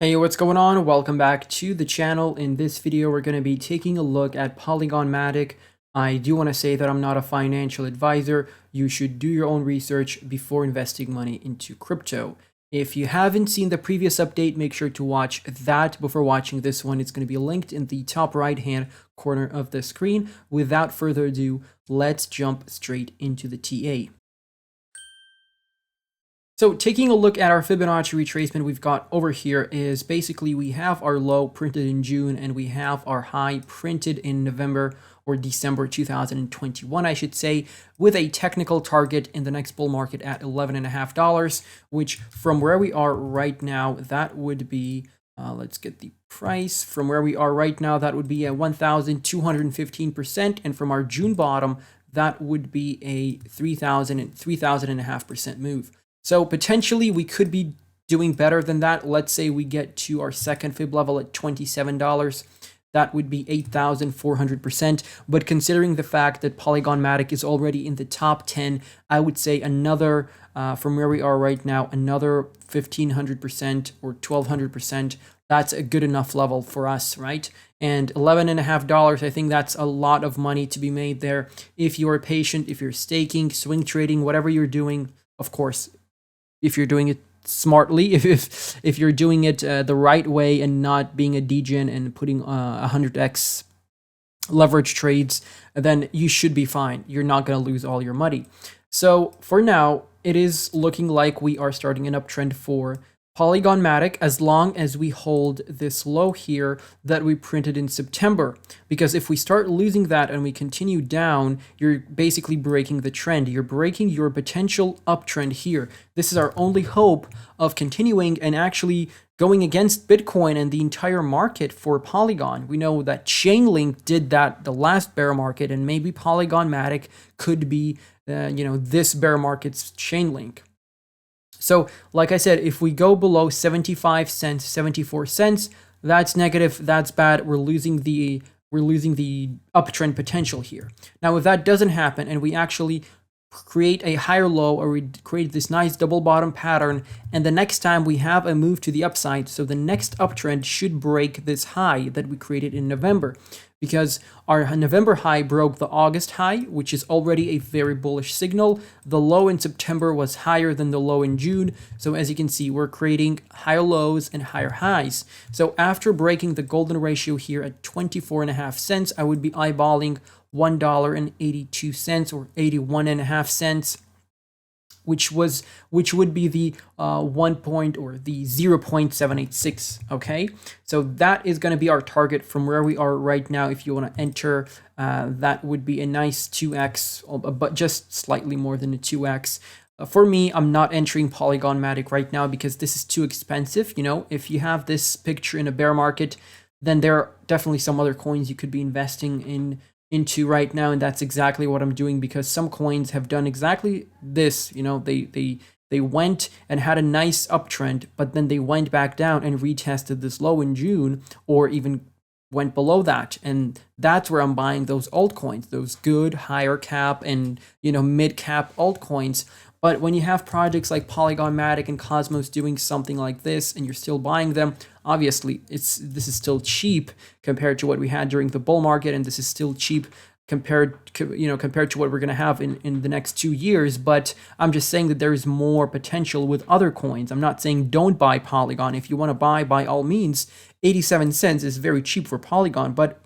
Hey, what's going on? Welcome back to the channel. In this video, we're going to be taking a look at Polygon Matic. I do want to say that I'm not a financial advisor. You should do your own research before investing money into crypto. If you haven't seen the previous update, make sure to watch that before watching this one. It's going to be linked in the top right-hand corner of the screen. Without further ado, let's jump straight into the TA. So taking a look at our Fibonacci retracement we've got over here is basically we have our low printed in June and we have our high printed in November or December 2021, I should say, with a technical target in the next bull market at $11.50, which from where we are right now, that would be, let's get the price. From where we are right now, that would be a 1,215%. And from our June bottom, that would be a 3,500% move. So potentially we could be doing better than that. Let's say we get to our second fib level at $27. That would be 8,400%. But considering the fact that Polygon Matic is already in the top 10, I would say another, from where we are right now, another 1,500% or 1,200%. That's a good enough level for us, right? And $11.50, I think that's a lot of money to be made there. If you're patient, if you're staking, swing trading, whatever you're doing, of course, if you're doing it smartly, if you're doing it the right way and not being a degen and putting 100x leverage trades, then you should be fine. You're not going to lose all your money. So for now, it is looking like we are starting an uptrend for Polygon Matic as long as we hold this low here that we printed in September. Because if we start losing that and we continue down, you're basically breaking the trend. You're breaking your potential uptrend here. This is our only hope of continuing and actually going against Bitcoin and the entire market for Polygon. We know that Chainlink did that the last bear market, and maybe Polygon Matic could be, this bear market's Chainlink. So like I said, if we go below 75 cents, 74 cents, that's negative, that's bad. We're losing the uptrend potential here. Now, if that doesn't happen and we actually create a higher low or we create this nice double bottom pattern, and the next time we have a move to the upside, so the next uptrend should break this high that we created in November, because our November high broke the August high, which is already a very bullish signal. The low in September was higher than the low in June. So as you can see, we're creating higher lows and higher highs. So after breaking the golden ratio here at 24.5 cents, I would be eyeballing $1.82 or 81.5 cents, which would be the 0.786. Okay, so that is going to be our target from where we are right now. If you want to enter, that would be a nice 2x, but just slightly more than a 2x. For me, I'm not entering Polygon Matic right now because this is too expensive. If you have this picture in a bear market, then there are definitely some other coins you could be investing into right now, and that's exactly what I'm doing, because some coins have done exactly this. They went and had a nice uptrend, but then they went back down and retested this low in June, or even went below that, and that's where I'm buying those altcoins, those good higher cap and mid cap altcoins. But when you have projects like Polygon Matic and Cosmos doing something like this and you're still buying them, obviously this is still cheap compared to what we had during the bull market, and this is still cheap compared to what we're going to have in the next 2 years. But I'm just saying that there is more potential with other coins. I'm not saying don't buy Polygon. If you want to buy, by all means. 87 cents is very cheap for Polygon, but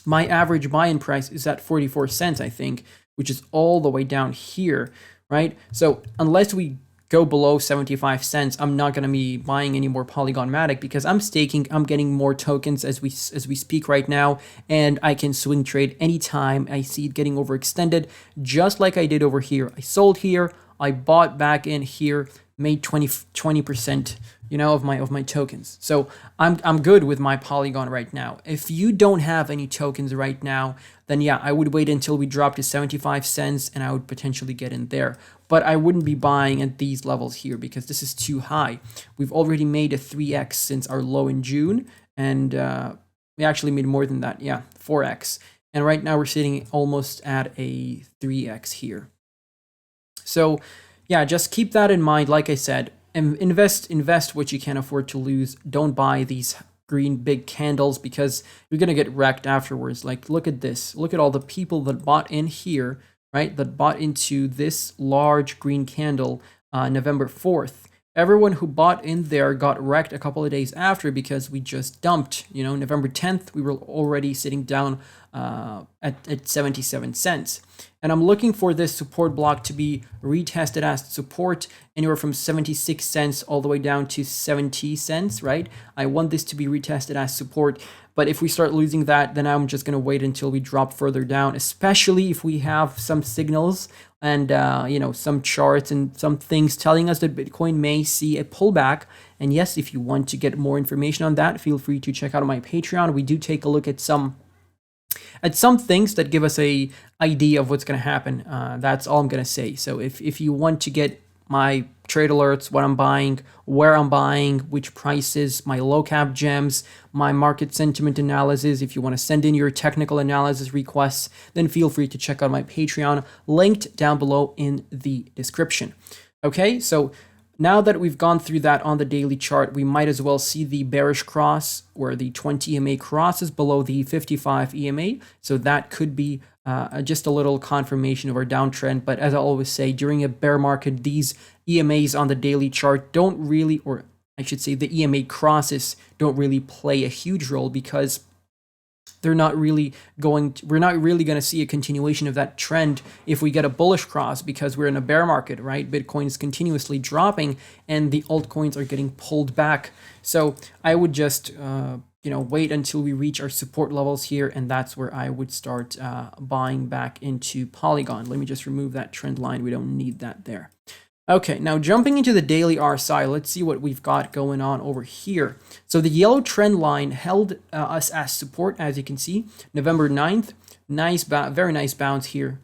my average buy-in price is at 44 cents, I think, which is all the way down here. Right? So unless we go below 75 cents, I'm not going to be buying any more Polygon Matic, because I'm staking, I'm getting more tokens as we speak right now, and I can swing trade anytime I see it getting overextended, just like I did over here. I sold here, I bought back in here, made 20%, of my tokens. So I'm good with my Polygon right now. If you don't have any tokens right now, then yeah, I would wait until we drop to 75 cents and I would potentially get in there. But I wouldn't be buying at these levels here because this is too high. We've already made a 3x since our low in June, and we actually made more than that. Yeah, 4x. And right now we're sitting almost at a 3x here. So yeah, just keep that in mind. Like I said, invest what you can afford to lose. Don't buy these green big candles because you're gonna get wrecked afterwards. Like, look at this. Look at all the people that bought in here, right? That bought into this large green candle November 4th. Everyone who bought in there got wrecked a couple of days after because we just dumped. You know, November 10th, we were already sitting down at 77 cents. And I'm looking for this support block to be retested as support anywhere from 76 cents all the way down to 70 cents, right? I want this to be retested as support. But if we start losing that, then I'm just going to wait until we drop further down, especially if we have some signals and, you know, some charts and some things telling us that Bitcoin may see a pullback. And yes, if you want to get more information on that, feel free to check out my Patreon. We do take a look at some things that give us a idea of what's going to happen. That's all I'm going to say. So if you want to get my trade alerts, what I'm buying, where I'm buying, which prices, my low cap gems, my market sentiment analysis, if you want to send in your technical analysis requests, then feel free to check out my Patreon, linked down below in the description. Okay, so now that we've gone through that on the daily chart, we might as well see the bearish cross where the 20 EMA crosses below the 55 EMA. So that could be just a little confirmation of our downtrend. But as I always say, during a bear market, these EMAs on the daily chart don't really, or I should say the EMA crosses don't really play a huge role because we're not really going to see a continuation of that trend if we get a bullish cross because we're in a bear market, right? Bitcoin is continuously dropping and the altcoins are getting pulled back. So I would just, wait until we reach our support levels here. And that's where I would start buying back into Polygon. Let me just remove that trend line. We don't need that there. Okay, now jumping into the daily RSI, let's see what we've got going on over here. So the yellow trend line held us as support, as you can see, November 9th. Very nice bounce here.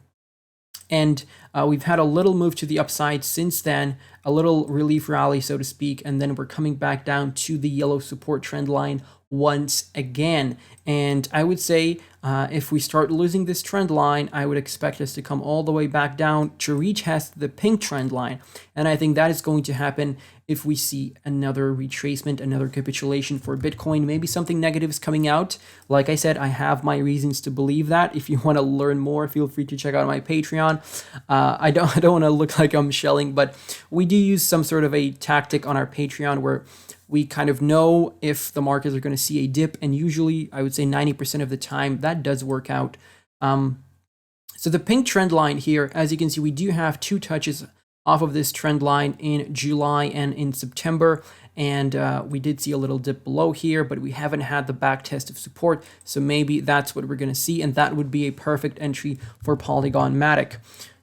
And we've had a little move to the upside since then, a little relief rally, so to speak, and then we're coming back down to the yellow support trend line once again. And I would say if we start losing this trend line, I would expect us to come all the way back down to retest the pink trend line. And I think that is going to happen if we see another retracement, another capitulation for Bitcoin. Maybe something negative is coming out. Like I said, I have my reasons to believe that. If you want to learn more, feel free to check out my Patreon. I don't want to look like I'm shelling, but we do use some sort of a tactic on our Patreon where we kind of know if the markets are going to see a dip, and usually I would say 90% of the time that does work out. So the pink trend line here, as you can see, we do have two touches off of this trend line in July and in September, and we did see a little dip below here, but we haven't had the back test of support, so maybe that's what we're going to see, and that would be a perfect entry for Polygon Matic.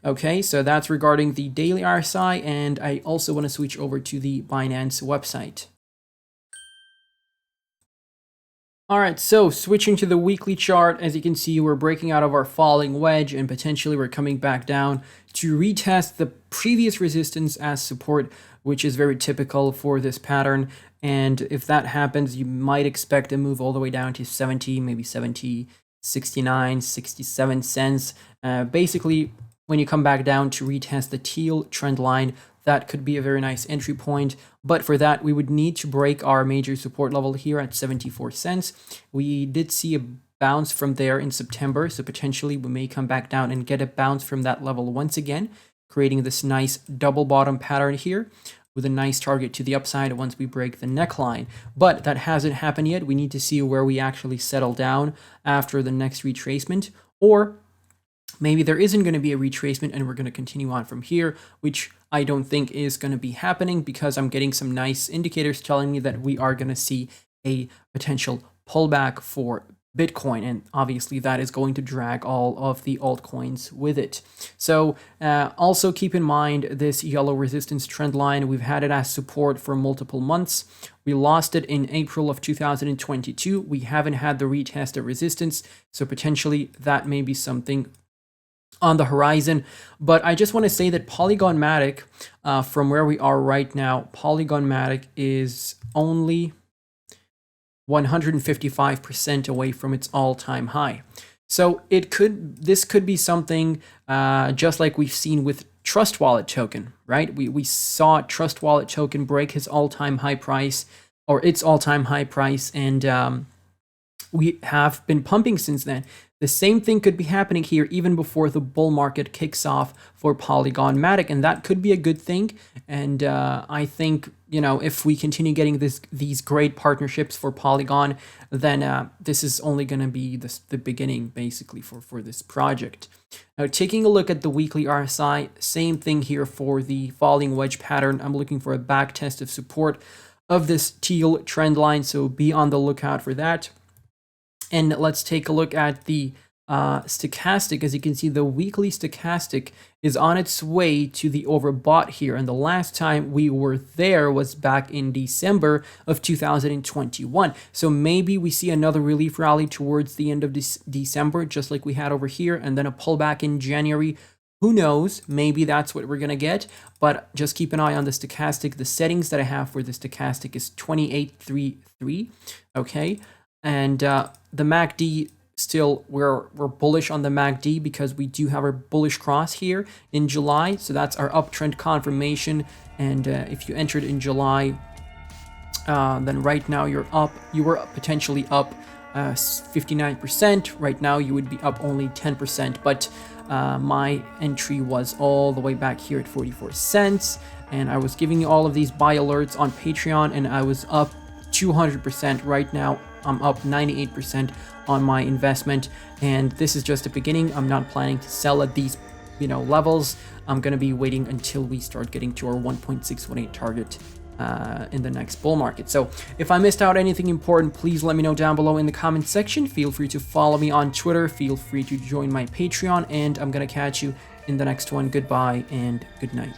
Okay, so that's regarding the daily RSI, and I also want to switch over to the Binance website. All right, so switching to the weekly chart, as you can see, we're breaking out of our falling wedge and potentially we're coming back down to retest the previous resistance as support, which is very typical for this pattern. And if that happens, you might expect a move all the way down to 70, maybe 70, 69, 67 cents. Basically, when you come back down to retest the teal trend line, that could be a very nice entry point. But for that, we would need to break our major support level here at 74 cents. We did see a bounce from there in September, so potentially we may come back down and get a bounce from that level once again, creating this nice double bottom pattern here with a nice target to the upside once we break the neckline. But that hasn't happened yet. We need to see where we actually settle down after the next retracement, or maybe there isn't going to be a retracement and we're going to continue on from here, which I don't think is going to be happening because I'm getting some nice indicators telling me that we are going to see a potential pullback for Bitcoin. And obviously that is going to drag all of the altcoins with it. So also keep in mind this yellow resistance trend line. We've had it as support for multiple months. We lost it in April of 2022. We haven't had the retest of resistance. So potentially that may be something on the horizon. But I just want to say that Polygon Matic, from where we are right now, Polygon Matic is only 155% away from its all-time high. So this could be something just like we've seen with Trust Wallet token, right? We saw Trust Wallet token break his all-time high price, or its all-time high price, and we have been pumping since then. The same thing could be happening here even before the bull market kicks off for Polygon Matic, and that could be a good thing. And I think, you know, if we continue getting these great partnerships for Polygon, then this is only going to be the beginning, basically, for this project. Now, taking a look at the weekly RSI, same thing here for the falling wedge pattern. I'm looking for a back test of support of this teal trend line, so be on the lookout for that. And let's take a look at the stochastic. As you can see, the weekly stochastic is on its way to the overbought here. And the last time we were there was back in December of 2021. So maybe we see another relief rally towards the end of December, just like we had over here, and then a pullback in January. Who knows? Maybe that's what we're going to get, but just keep an eye on the stochastic. The settings that I have for the stochastic is 2833, okay? And the MACD, still, we're bullish on the MACD because we do have our bullish cross here in July. So that's our uptrend confirmation. And if you entered in July, then right now you're up. You were potentially up 59%. Right now you would be up only 10%. But my entry was all the way back here at 44 cents. And I was giving you all of these buy alerts on Patreon, and I was up 200%. Right now I'm up 98% on my investment, and this is just the beginning. I'm not planning to sell at these, you know, levels. I'm going to be waiting until we start getting to our 1.618 target in the next bull market. So if I missed out anything important, please let me know down below in the comment section. Feel free to follow me on Twitter. Feel free to join my Patreon, and I'm going to catch you in the next one. Goodbye and good night.